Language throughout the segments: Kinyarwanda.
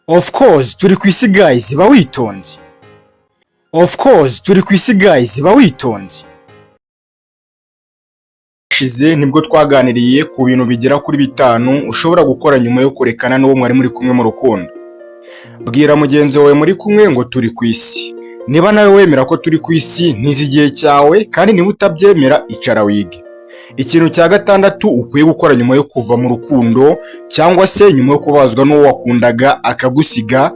Of course turi ku isi guys, ba witonze. Of course turi ku isi guys, ba witonze. Shize nibwo twaganiriye ku bintu bigera kuri bitanu ushobora gukora nyuma yo kurekana n'uwo mwari muri kumwe mu rukundo. Bwira mugenzi wawe muri kumwe ngo turi ku isi. Niba nawe wemera ko turi ku isi ntizigiye cyawe, kandi niba utabyemera icara wige. Ikintu cya gatandatu ukwiye gukora nyuma yo kuva mu rukundo cyangwa se nyuma yo kubazwa n'uwo wakundaga akagusiga,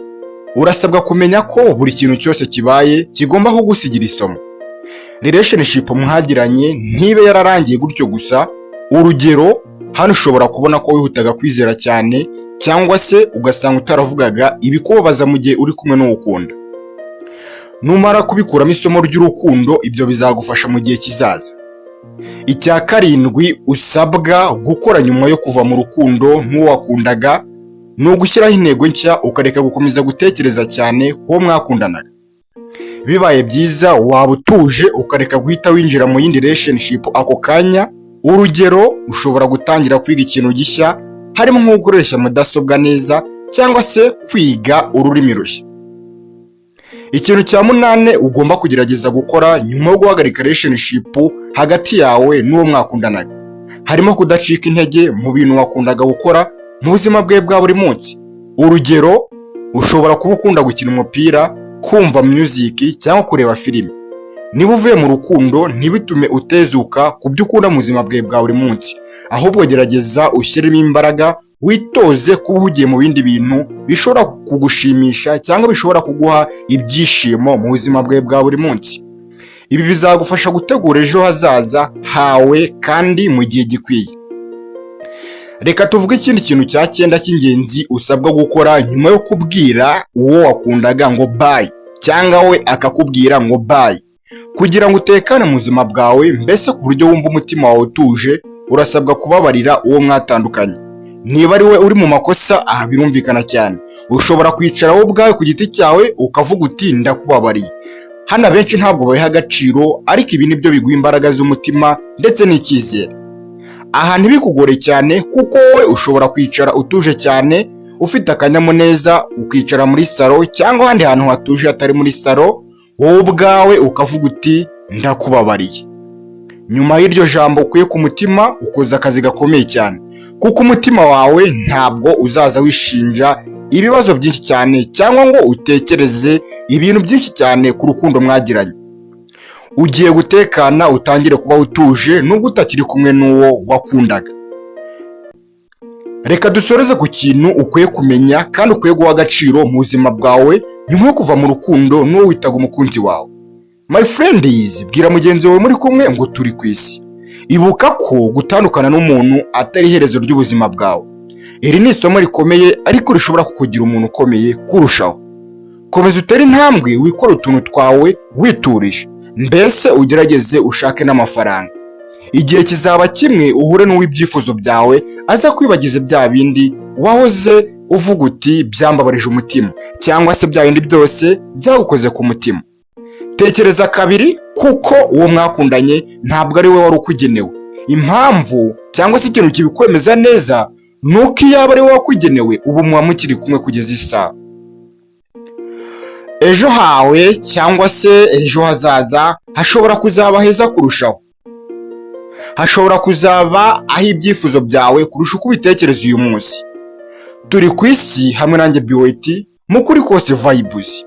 urasabwa kumenya ko buri kintu cyose kibaye kigomba kugusigira isomo. Relationship mwagiranye ntibe yararangiye gutyo gusa. Urugero, hano ushobora kubona ko wihutaga kwizera cyane cyangwa se ugasanga utaravugaga ibikubabaza mu gihe uri kumwe n'ukunda. Numara kubikuramo isomo ry'urukundo, ibyo bizagufasha mu gihe kizaza. Icya karindwi usabwa gukora nyuma yo kuva mu rukundo n'uwo wakundaga ni ugushyiraho intego nshya, ukareka gukomeza gutekereza cyane uwo mwakundanaga. Bibaye byiza waba utuje ukareka guhita winjira mu yindi relationship ako kanya. Urugero, ushobora gutangira kwiga ikintu gishya, harimo nko gukoresha mudasobwa neza cyangwa se kwiga ururimi rushya. Ikintu cya munane ugomba kugerageza gukora nyuma yo guhagarika relationship hagati yawe n'uwo mwakundanaga, harimo kudacika intege mu bintu wakundaga gukora mu buzima bwe bwa buri munsi. Urugero, ushobora kuba ukunda gukina umupira, kumva music cyangwa kureba filime. Niba uvuye mu rukundo ntibitume utezuka ku byo ukunda mu buzima bwe bwa buri munsi, ahubwo gerageza ushyiremo imbaraga, witoze kuba uhugiye mu bindi bintu bishobora kugushimisha cyangwa bishobora kuguha ibyishimo mu buzima bwe bwa buri munsi. Ibi bizagufasha gutegura ejo hazaza hawe kandi mu gihe gikwiye. Reka tuvuge ikindi kintu cya 9 cy'ingenzi usabwa gukora nyuma yo kubwira uwo wakundaga ngo bye cyangwa we akakubwira ngo bye. Kugira ngo utekane mu buzima bwawe, mbese ku buryo wumva umutima wawe utuje, urasabwa kubabarira uwo mwatandukanye. Niba ari we uri mu makosa, aha birumvikana cyane, ushobora kwicara wowe ubwawe ku giti cyawe ukavuga uti ndakubabariye. Hano benshi ntabwo bayiha agaciro, ariko ibi nibyo biguha imbaraga z'umutima ndetse n'icyizere. Aha ntibikugore cyane, kuko wowe ushobora kwicara utuje cyane ufite akanyamuneza, ukicara muri salo cyangwa ahandi hantu hatuje hatari muri salo, wowe ubwawe ukavuga uti ndakubabariye. Nyuma y'iryo jambo ukuye ku mutima, ukoze akazi gakomeye cyane, kuko umutima wawe ntabwo uzaza wishinja ibibazo byinshi cyane cyangwa ngo utekereze ibintu byinshi cyane ku rukundo mwagiranye. Ugiye gutekana, utangire kuba utuje nubwo utakiri kumwe n'uwo wakundaga. Reka dusoreze ku kintu ukwiye kumenya kandi ukwiye guha agaciro mu buzima bwawe nyuma yo kuva mu rukundo n'uwo witaga umukunzi wawe. My friend is, bwira mugenzi wawe muri kumwe ngo turi ku isi. Ibuka ko gutandukana n'umuntu atari iherezo ry'ubuzima bwawe. Iri ni isomo rikomeye, ariko rishobora kukugira umuntu ukomeye kurushaho. Komeza utere intambwe, wikore utuntu twawe witurije, mbese ugerageze ushake n'amafaranga. Igihe kizaba kimwe uhure n'uw'ibyifuzo byawe aza kwibagiza bya bindi wahoze uvuga uti byambabarije umutima, cyangwa se bya bindi byose byagukoze ku mutima. Tekereza kabiri, kuko uwo mwakundanye ntabwo ari we wari ukugenewe. Impamvu cyangwa se ikintu kibikwemeza neza nuko iyo aba ari we wakugenewe, ubu muba mukiri kumwe kugeza isaha. Ejo hawe cyangwa se ejo hazaza hashobora kuzaba heza kurushaho. Hashobora kuzaba aho ibyifuzo byawe kurusha uko ubitekereza uyu munsi. Turi ku isi hamwe nanjye BYT, mukuri kose vibes.